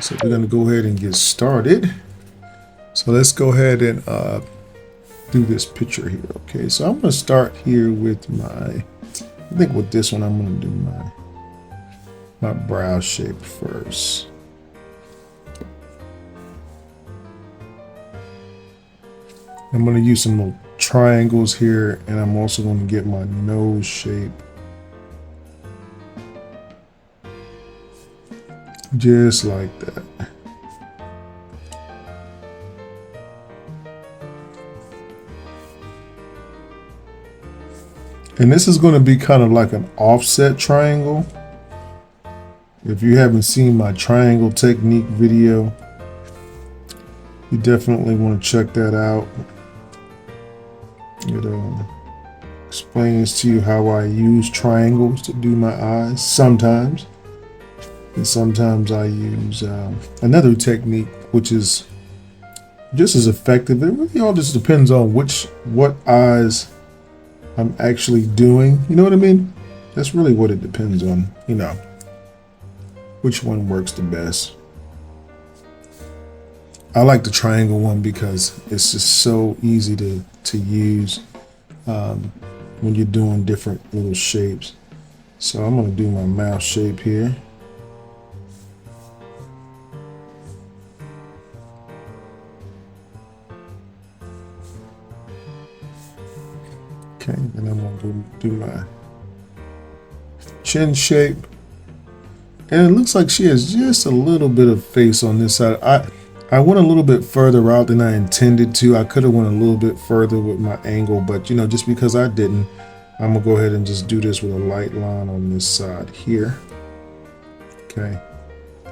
So we're going to go ahead and get started. So let's go ahead and do this picture here. Okay, so I'm going to start here with I think with this one, I'm going to do my brow shape first. I'm going to use some little triangles here, and I'm also going to get my nose shape just like that. And this is going to be kind of like an offset triangle. If you haven't seen my triangle technique video, you definitely want to check that out. It explains to you how I use triangles to do my eyes sometimes. And sometimes I use another technique, which is just as effective. It really all just depends on what eyes I'm actually doing. You know what I mean? That's really what it depends on, you know, which one works the best. I like the triangle one because it's just so easy to use when you're doing different little shapes. So I'm going to do my mouth shape here. Okay, and I'm going to do my chin shape. And it looks like she has just a little bit of face on this side. I went a little bit further out than I intended to. I could have went a little bit further with my angle, but you know, just because I didn't, I'm gonna go ahead and just do this with a light line on this side here. Okay,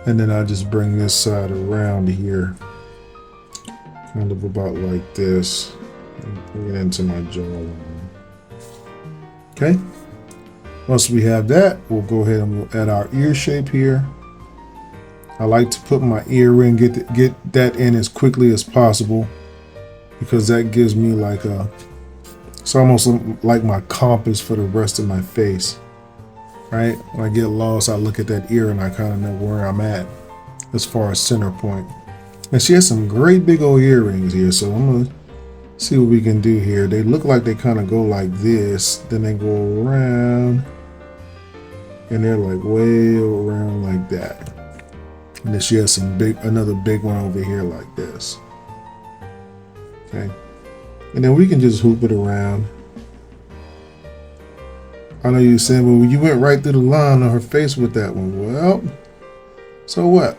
and then I'll just bring this side around here, kind of about like this, and bring it into my jawline. Okay, once we have that, we'll go ahead and we'll add our ear shape here. I like to put my ear in, get that in as quickly as possible, because that gives me like it's almost like my compass for the rest of my face, right? When I get lost, I look at that ear and I kind of know where I'm at as far as center point. And she has some great big old earrings here, so I'm gonna see what we can do here. They look like they kind of go like this, then they go around, and they're like way around like that. And then she has some another big one over here like this. Okay. And then we can just hoop it around. I know you're saying, well, you went right through the line on her face with that one. Well, so what?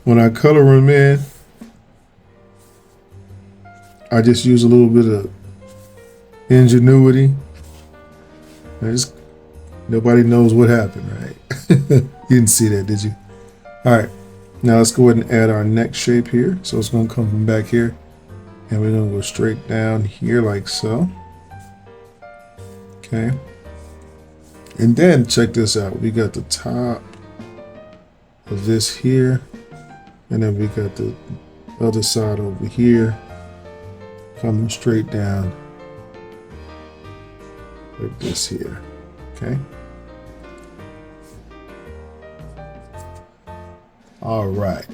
When I color them in, I just use a little bit of ingenuity. Nobody knows what happened, right? You didn't see that, did you? All right, now let's go ahead and add our neck shape here. So it's going to come from back here, and we're going to go straight down here like so. Okay. And then check this out. We got the top of this here, and then we got the other side over here coming straight down like this here. Okay. All right.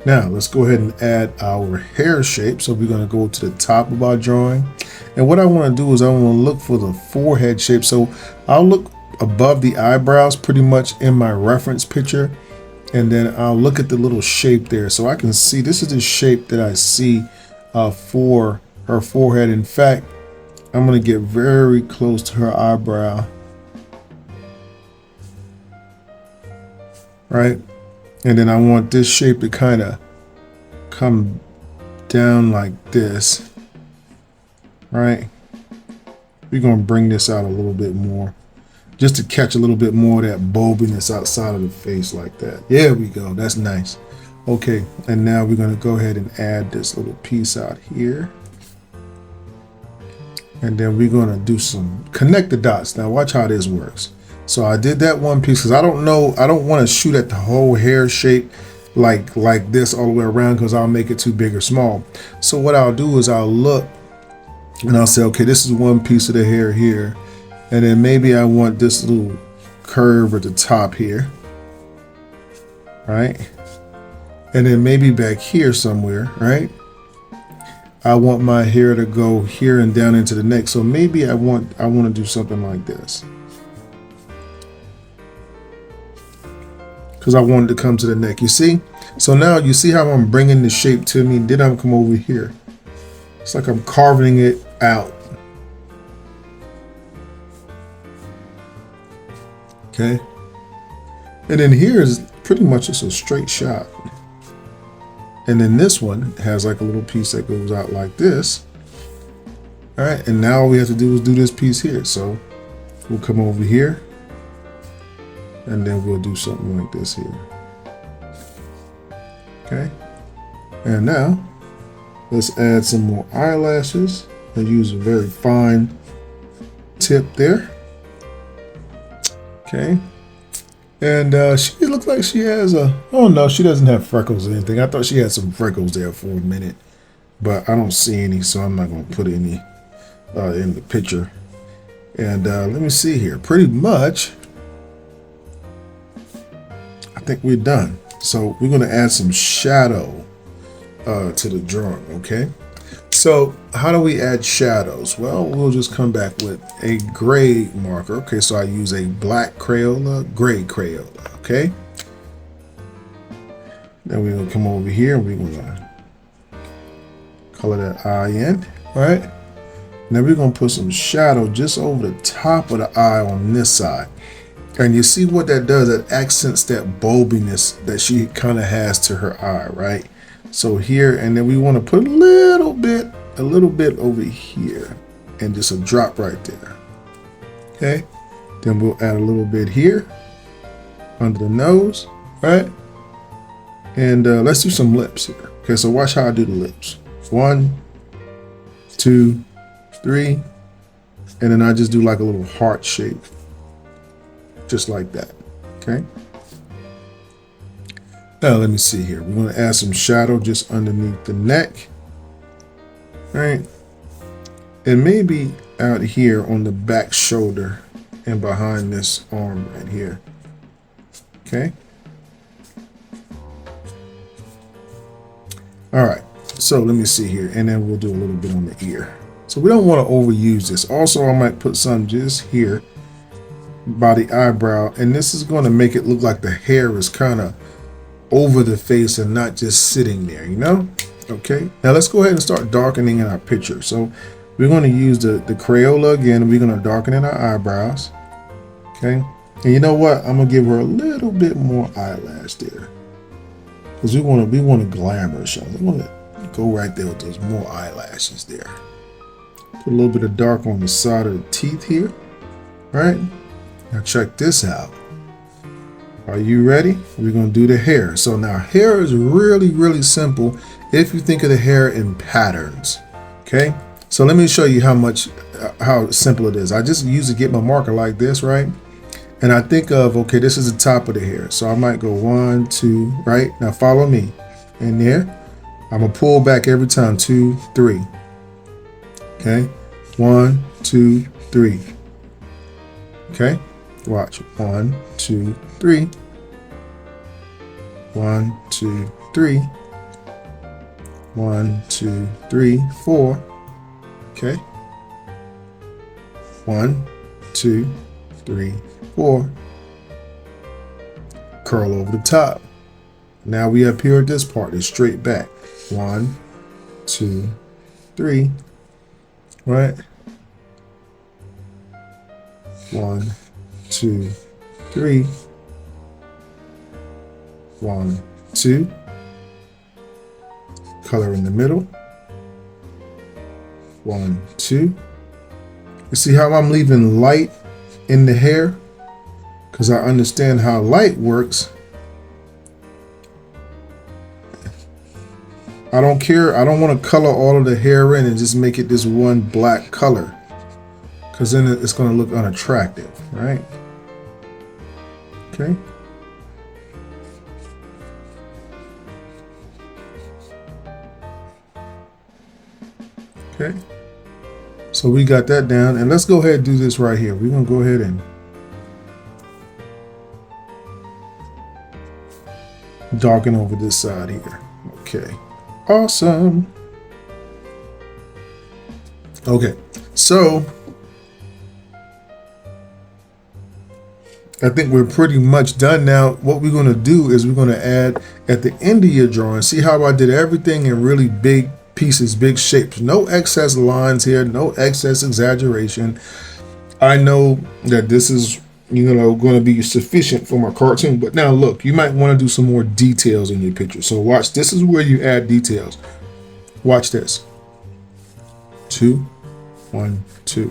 Now let's go ahead and add our hair shape. So we're going to go to the top of our drawing. And what I want to do is I want to look for the forehead shape. So I'll look above the eyebrows pretty much in my reference picture. And then I'll look at the little shape there. So I can see this is the shape that I see for her forehead. In fact, I'm going to get very close to her eyebrow. Right? And then I want this shape to kind of come down like this. Right? We're going to bring this out a little bit more, just to catch a little bit more of that bulbiness outside of the face like that. There we go. That's nice. Okay, and now we're going to go ahead and add this little piece out here. And then we're going to do some connect the dots. Now watch how this works. So I did that one piece because I don't want to shoot at the whole hair shape like this all the way around, because I'll make it too big or small. So what I'll do is I'll look and I'll say, okay, this is one piece of the hair here, and then maybe I want this little curve at the top here. right? And then maybe back here somewhere, right? I want my hair to go here and down into the neck. So maybe I want to do something like this. Because I wanted to come to the neck, you see? So now you see how I'm bringing the shape to me. Then I'm come over here. It's like I'm carving it out. Okay. And then here is pretty much just a straight shot. And then this one has like a little piece that goes out like this. All right, and now all we have to do is do this piece here. So we'll come over here and then we'll do something like this here. Okay. And now let's add some more eyelashes and use a very fine tip there. Okay. And she looks like she has oh no, she doesn't have freckles or anything. I thought she had some freckles there for a minute, but I don't see any, so I'm not going to put any in the picture. And let me see here. Pretty much, I think we're done. So we're going to add some shadow to the drawing, okay? So how do we add shadows? Well, we'll just come back with a gray marker. Okay, so I use a black Crayola, gray Crayola, okay? Then we're gonna come over here and we're gonna color that eye in, right? And then we're gonna put some shadow just over the top of the eye on this side. And you see what that does? That accents that bulbiness that she kind of has to her eye, right? So here, and then we want to put a little bit over here, and just a drop right there. Okay. Then we'll add a little bit here under the nose, right? And let's do some lips here. Okay, so watch how I do the lips. 1, 2, 3, and then I just do like a little heart shape, just like that. Okay. Now let me see here. We're going to add some shadow just underneath the neck, right? And maybe out here on the back shoulder and behind this arm right here. Okay. All right. So let me see here, and then we'll do a little bit on the ear. So we don't want to overuse this. Also, I might put some just here by the eyebrow, and this is going to make it look like the hair is kind of over the face and not just sitting there, you know? Okay, now let's go ahead and start darkening in our picture. So we're going to use the Crayola again, and we're going to darken in our eyebrows. Okay, and you know what? I'm gonna give her a little bit more eyelash there, because we want to glamour shot. I want to go right there with those more eyelashes there. Put a little bit of dark on the side of the teeth here. Right, now check this out. Are you ready? We're going to do the hair. So now hair is really, really simple if you think of the hair in patterns. Okay, so let me show you how simple it is. I just usually get my marker like this, right? And I think of, okay, this is the top of the hair. So I might go 1, 2, right? Now follow me. And there, I'm going to pull back every time, 2, 3. Okay, 1, 2, 3. Okay, watch. 1, 2, 3. 1, 2, 3. 1, 2, 3, 4. Okay. 1, 2, 3, 4. Curl over the top. Now we up here at this part, it's straight back. 1, 2, 3. Right? 1, 2, 3. 1, 2. Color in the middle. 1, 2. You see how I'm leaving light in the hair? Because I understand how light works. I don't care. I don't want to color all of the hair in and just make it this one black color, because then it's going to look unattractive, right? Okay. Okay. So we got that down, and let's go ahead and do this right here. We're going to go ahead and darken over this side here. Okay, awesome. Okay, so I think we're pretty much done now. What we're going to do is we're going to add at the end of your drawing. See how I did everything in really big pieces, big shapes. No excess lines here, no excess exaggeration. I know that this is, going to be sufficient for my cartoon, but now look, you might want to do some more details in your picture. So watch, this is where you add details. Watch this. 2, 1, 2,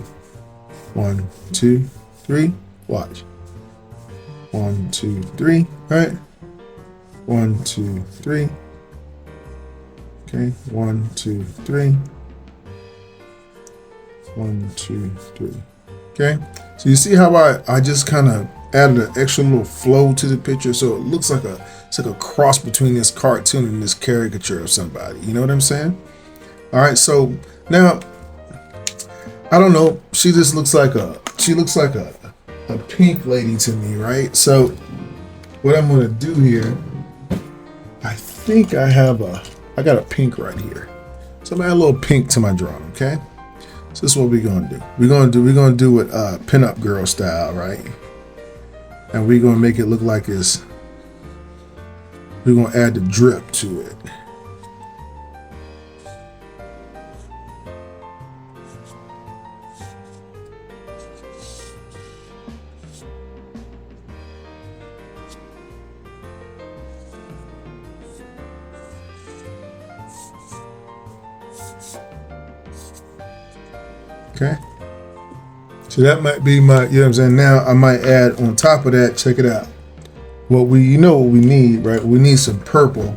1, 2, 3. Watch. 1, 2, 3. Right. 1, 2, 3. Okay. 1, 2, 3. 1, 2, 3. Okay. So you see how I just kind of added an extra little flow to the picture, so it looks like it's like a cross between this cartoon and this caricature of somebody. You know what I'm saying? All right. So now, I don't know. She just looks like a pink lady to me, right? So what I'm gonna do here, I think I got a pink right here. So I'm gonna add a little pink to my drawing, okay? So this is what we're gonna do. We're gonna do it pinup girl style, right? And we're gonna make it look like we're gonna add the drip to it. Okay, so that might be my, you know what I'm saying? Now I might add on top of that, check it out. What we need, right? We need some purple.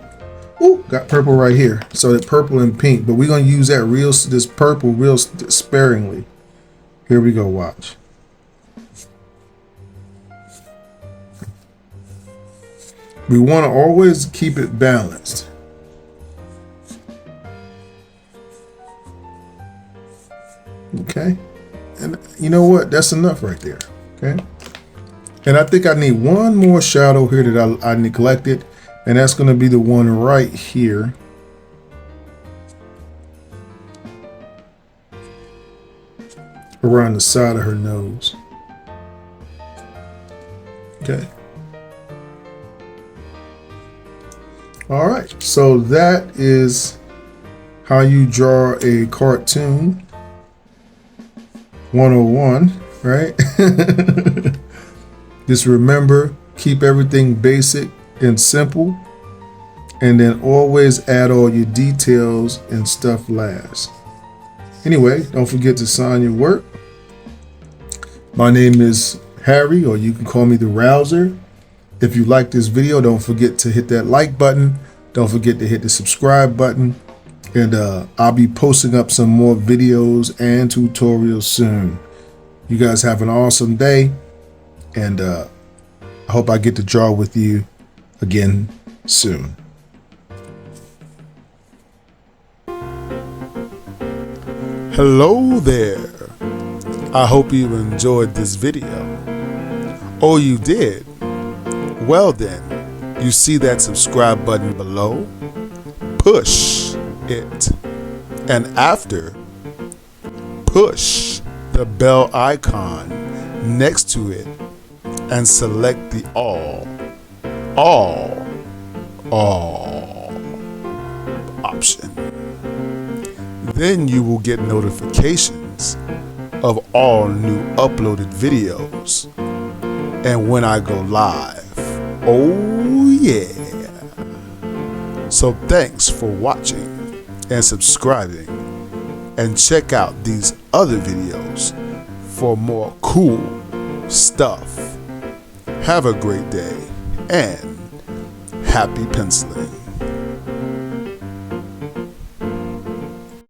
Ooh, got purple right here. So that purple and pink, but we're gonna use this purple real sparingly. Here we go, watch. We wanna always keep it balanced. Okay, and you know what? That's enough right there. Okay, and I think I need one more shadow here that I neglected, and that's going to be the one right here. Around the side of her nose. Okay. All right, so that is how you draw a cartoon 101, right? Just remember, keep everything basic and simple, and then always add all your details and stuff last. Anyway, don't forget to sign your work. My name is Harry, or you can call me the Rouser. If you like this video, don't forget to hit that like button. Don't forget to hit the subscribe button. And I'll be posting up some more videos and tutorials soon. You guys have an awesome day, and I hope I get to draw with you again soon. Hello there. I hope you enjoyed this video. Oh, you did? Well then, you see that subscribe button below? Push it, and after, push the bell icon next to it and select the all option. Then you will get notifications of all new uploaded videos and when I go live. Oh yeah. So thanks for watching and subscribing, and check out these other videos for more cool stuff. Have a great day and happy penciling.